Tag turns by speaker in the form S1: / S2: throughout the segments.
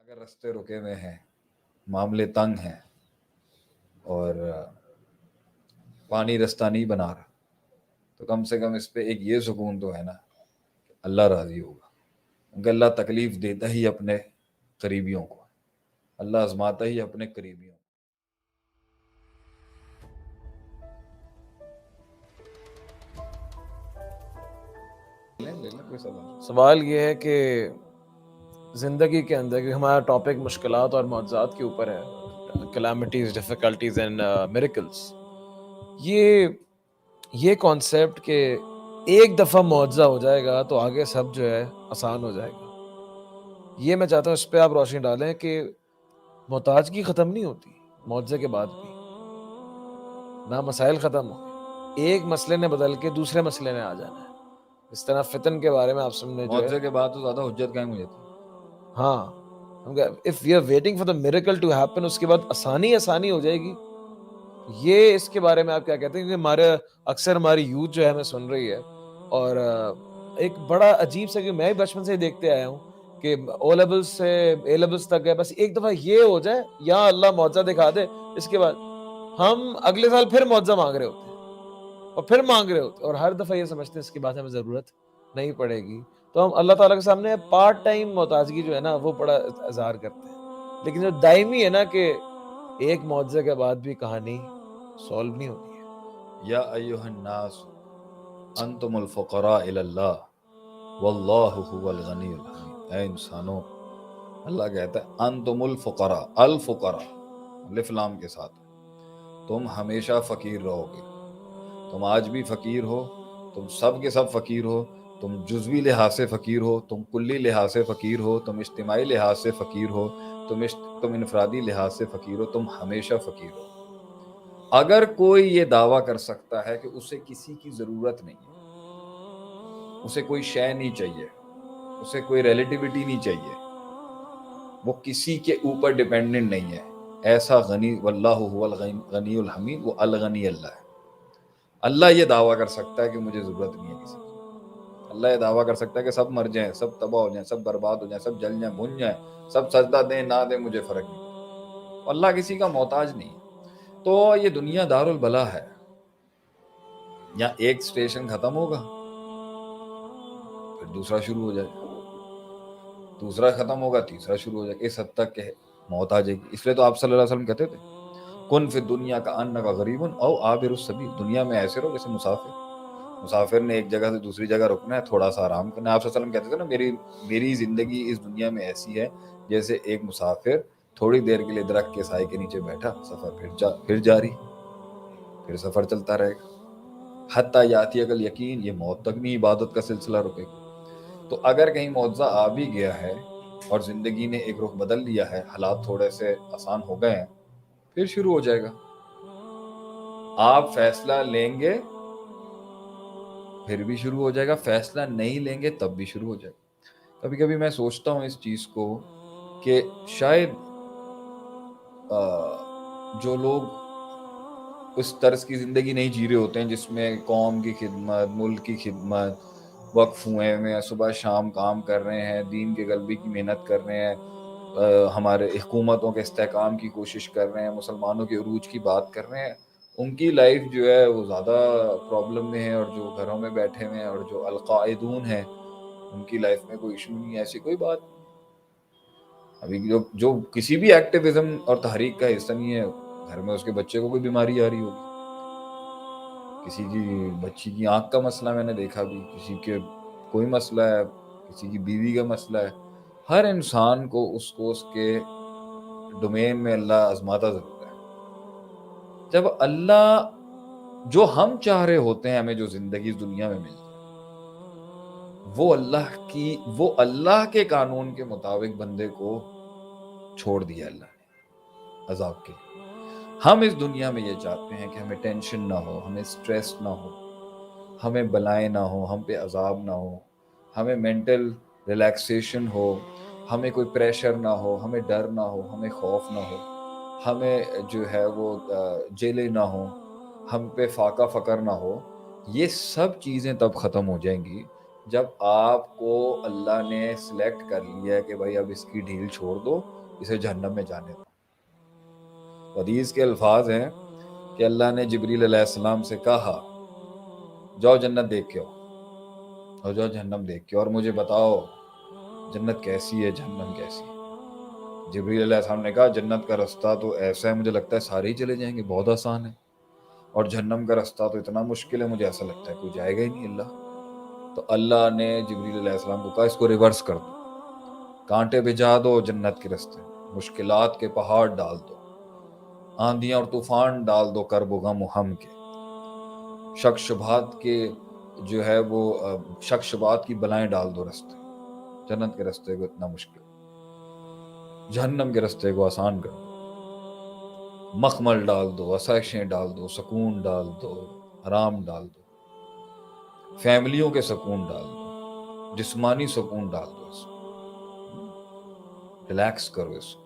S1: اگر رستے رکے ہوئے ہیں، معاملے تنگ ہیں اور پانی رستہ نہیں بنا رہا، تو کم سے کم اس پہ ایک یہ سکون تو ہے نا کہ اللہ راضی ہوگا، کیونکہ اللہ تکلیف دیتا ہی اپنے قریبیوں کو، اللہ آزماتا ہی اپنے قریبیوں کو۔ لے لیں کوئی سوال۔
S2: سوال یہ ہے کہ زندگی کے اندر، کہ ہمارا ٹاپک مشکلات اور معجزات کے اوپر ہے، کلیمٹیز، ڈیفیکلٹیز اینڈ میریکلس، یہ کانسیپٹ کہ ایک دفعہ معجزہ ہو جائے گا تو آگے سب جو ہے آسان ہو جائے گا، یہ میں چاہتا ہوں اس پہ آپ روشنی ڈالیں کہ محتاجگی ختم نہیں ہوتی معجزے کے بعد بھی، نہ مسائل ختم ہوں گے، ایک مسئلے نے بدل کے دوسرے مسئلے نے آ جانا ہے۔ اس طرح فتن کے بارے میں آپ سب نے جو ہے،
S1: معجزے کے بعد تو زیادہ حجت قائم ہو جاتی ہے۔
S2: ہاں، if we are waiting for the miracle to happen، اس کے بعد آسانی ہو جائے گی۔ یہ اس کے بارے میں آپ کیا کہتے ہیں؟ کہ اکثر ہماری یوتھ جو ہے ہمیں سن رہی ہے، اور ایک بڑا عجیب سا، کہ میں بچپن سے ہی دیکھتے آیا ہوں کہ او لیولز سے اے لیولز تک ہے، بس ایک دفعہ یہ ہو جائے یا اللہ معجزہ دکھا دے، اس کے بعد ہم اگلے سال پھر معجزہ مانگ رہے ہوتے ہیں اور پھر مانگ رہے ہوتے ہیں، اور ہر دفعہ یہ سمجھتے ہیں اس کے بعد ہمیں ضرورت نہیں پڑے گی۔ تو ہم اللہ تعالیٰ کے سامنے پارٹ ٹائم محتاجگی جو ہے نا وہ بڑا اظہار کرتے ہیں، لیکن جو دائمی ہے نا کہ ایک معجزے کے بعد بھی کہانی سولو نہیں ہوتی ہے۔
S1: یا ایھا الناس انتم الفقراء الی اللہ واللہ هو الغنی الحمید۔ اے انسانوں، اللہ کہتا ہے انتم الفقراء، الفقراء الف لام کے ساتھ، تم ہمیشہ فقیر رہو گے۔ تم آج بھی فقیر ہو، تم سب کے سب فقیر ہو، تم جزوی لحاظ سے فقیر ہو، تم کلی لحاظ سے فقیر ہو، تم اجتماعی لحاظ سے فقیر ہو، تم انفرادی لحاظ سے فقیر ہو، تم ہمیشہ فقیر ہو۔ اگر کوئی یہ دعویٰ کر سکتا ہے کہ اسے کسی کی ضرورت نہیں ہے، اسے کوئی شے نہیں چاہیے، اسے کوئی ریلیٹیوٹی نہیں چاہیے، وہ کسی کے اوپر ڈیپینڈنٹ نہیں ہے، ایسا غنی، واللہ هو الغنی الحمید، وہ الغنی اللہ ہے۔ اللہ یہ دعویٰ کر سکتا ہے کہ مجھے ضرورت نہیں ہے کسی کی۔ اللہ یہ دعویٰ کر سکتا ہے کہ سب مر جائیں، سب تباہ ہو جائیں، سب برباد ہو جائیں، سب جل جائیں، بھن جائیں، سب سجدہ دیں نہ دیں، مجھے فرق نہیں پڑتا۔ اللہ کسی کا محتاج نہیں ہے۔ تو یہ دنیا دار البلا ہے، یہاں ایک سٹیشن ختم ہوگا پھر دوسرا شروع ہو جائے گا، دوسرا ختم ہوگا تیسرا شروع ہو جائے گا، اس حد تک کہ موت آ جائے گی۔ اس لیے تو آپ صلی اللہ علیہ وسلم کہتے تھے کن فی الدنیا کأنک غریب او عابر السبیل، دنیا میں ایسے رہو جیسے مسافر نے ایک جگہ سے دوسری جگہ رکنا ہے، تھوڑا سا آرام کرنا ہے۔ آپ صلی اللہ علیہ وسلم کہتے تھے نا میری زندگی اس دنیا میں ایسی ہے جیسے ایک مسافر تھوڑی دیر کے لیے درخت کے سائے کے نیچے بیٹھا، سفر پھر جاری، پھر سفر چلتا رہے گا حتی یاتی اگل یقین، یہ موت تک نہیں عبادت کا سلسلہ رکے گا۔ تو اگر کہیں معجزہ آ بھی گیا ہے اور زندگی نے ایک رخ بدل لیا ہے، حالات تھوڑے سے آسان ہو گئے ہیں، پھر شروع ہو جائے گا۔ آپ فیصلہ لیں گے پھر بھی شروع ہو جائے گا، فیصلہ نہیں لیں گے تب بھی شروع ہو جائے گا۔ کبھی کبھی میں سوچتا ہوں اس چیز کو کہ شاید جو لوگ اس طرز کی زندگی نہیں جی رہے ہوتے ہیں جس میں قوم کی خدمت، ملک کی خدمت، وقف ہوئے ہیں، صبح شام کام کر رہے ہیں، دین کے غلبے کی محنت کر رہے ہیں، ہمارے حکومتوں کے استحکام کی کوشش کر رہے ہیں، مسلمانوں کے عروج کی بات کر رہے ہیں، ان کی لائف جو ہے وہ زیادہ پرابلم میں ہے، اور جو گھروں میں بیٹھے ہوئے ہیں اور جو القاعدون ہیں ان کی لائف میں کوئی ایشو نہیں ہے، ایسی کوئی بات نہیں۔ ابھی جو کسی بھی ایکٹیویزم اور تحریک کا حصہ نہیں ہے، گھر میں اس کے بچے کو کوئی بیماری آ رہی ہوگی، کسی کی بچی کی آنکھ کا مسئلہ میں نے دیکھا بھی، کسی کے کوئی مسئلہ ہے، کسی کی بیوی کا مسئلہ ہے۔ ہر انسان کو اس کے ڈومین میں اللہ آزماتا ضرور ہے۔ جب اللہ جو ہم چاہ رہے ہوتے ہیں ہمیں جو زندگی اس دنیا میں مل جائے، وہ اللہ کے قانون کے مطابق بندے کو چھوڑ دیا اللہ نے عذاب کے لیے۔ ہم اس دنیا میں یہ چاہتے ہیں کہ ہمیں ٹینشن نہ ہو، ہمیں سٹریس نہ ہو، ہمیں بلائیں نہ ہو، ہم پہ عذاب نہ ہو، ہمیں مینٹل ریلیکسیشن ہو، ہمیں کوئی پریشر نہ ہو، ہمیں ڈر نہ ہو، ہمیں خوف نہ ہو، ہمیں جو ہے وہ جیلیں نہ ہو، ہم پہ فاقہ فقر نہ ہو۔ یہ سب چیزیں تب ختم ہو جائیں گی جب آپ کو اللہ نے سلیکٹ کر لیا کہ بھائی اب اس کی ڈھیل چھوڑ دو, اسے جہنم میں جانے دو. حدیث کے الفاظ ہیں کہ اللہ نے جبریل علیہ السلام سے کہا جاؤ جنت دیکھ کے آؤ اور جاؤ جہنم دیکھ کے, اور مجھے بتاؤ جنت کیسی ہے جہنم کیسی ہے. جبریل علیہ السلام نے کہا جنت کا رستہ تو ایسا ہے مجھے لگتا ہے سارے ہی چلے جائیں گے, بہت آسان ہے, اور جہنم کا رستہ تو اتنا مشکل ہے مجھے ایسا لگتا ہے کوئی جائے گا ہی نہیں. اللہ تو اللہ نے جبریل علیہ السلام کو کہا اس کو ریورس کر دو, کانٹے بھجا دو جنت کے رستے, مشکلات کے پہاڑ ڈال دو, آندیاں اور طوفان ڈال دو کرب و غم و ہم کے, شک شبہات کے جو ہے وہ شک شبہات کی بلائیں ڈال دو رستے. جنت کے رستے کو اتنا مشکل, جہنم کے رستے کو آسان کر دو, مخمل ڈال دو, آسائشیں ڈال دو, سکون ڈال دو, آرام ڈال دو, فیملیوں کے سکون ڈال دو, جسمانی سکون ڈال دو, اس ریلیکس کرو اس کو,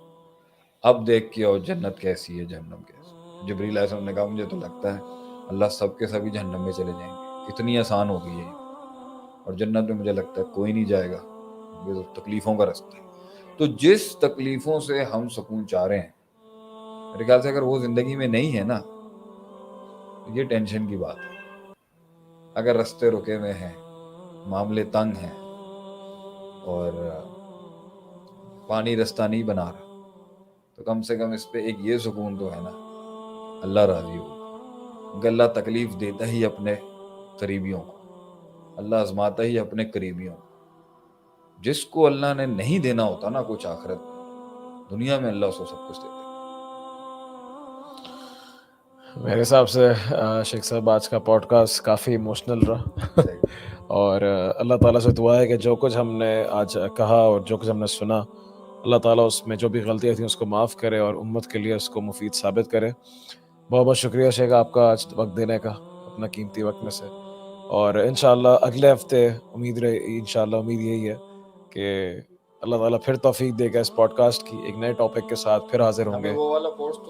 S1: اب دیکھ کے آؤ جنت کیسی ہے جہنم کیسی. جبریل علیہ السلام نے کہا مجھے تو لگتا ہے اللہ سب کے سبھی جہنم میں چلے جائیں گے, اتنی آسان ہو گئی ہے, اور جنت میں مجھے لگتا ہے کوئی نہیں جائے گا, یہ تو تکلیفوں کا رستہ ہے. تو جس تکلیفوں سے ہم سکون چاہ رہے ہیں میرے خیال سے اگر وہ زندگی میں نہیں ہے نا تو یہ ٹینشن کی بات ہے. اگر رستے رکے ہوئے ہیں, معاملے تنگ ہیں, اور پانی رستہ نہیں بنا رہا, تو کم سے کم اس پہ ایک یہ سکون تو ہے نا اللہ راضی ہو. کیونکہ اللہ تکلیف دیتا ہی اپنے قریبیوں کو, اللہ آزماتا ہی اپنے قریبیوں کو. جس کو اللہ نے نہیں دینا ہوتا نا کچھ آخرت میں, دنیا میں اللہ اس کو سب کچھ دیتا ہے.
S2: میرے حساب سے شیخ صاحب آج کا پوڈ کاسٹ کافی ایموشنل رہا, اور اللہ تعالیٰ سے دعا ہے کہ جو کچھ ہم نے آج کہا اور جو کچھ ہم نے سنا, اللہ تعالیٰ اس میں جو بھی غلطیاں تھیں اس کو معاف کرے اور امت کے لیے اس کو مفید ثابت کرے. بہت بہت شکریہ شیخ آپ کا آج وقت دینے کا, اپنا قیمتی وقت میں سے. اور انشاءاللہ اگلے ہفتے امید یہی ہے کہ اللہ تعالیٰ پھر توفیق دے گا اس پوڈ کاسٹ کی ایک نئے ٹاپک کے ساتھ پھر حاضر ہوں گے.
S1: وہ والا پوسٹ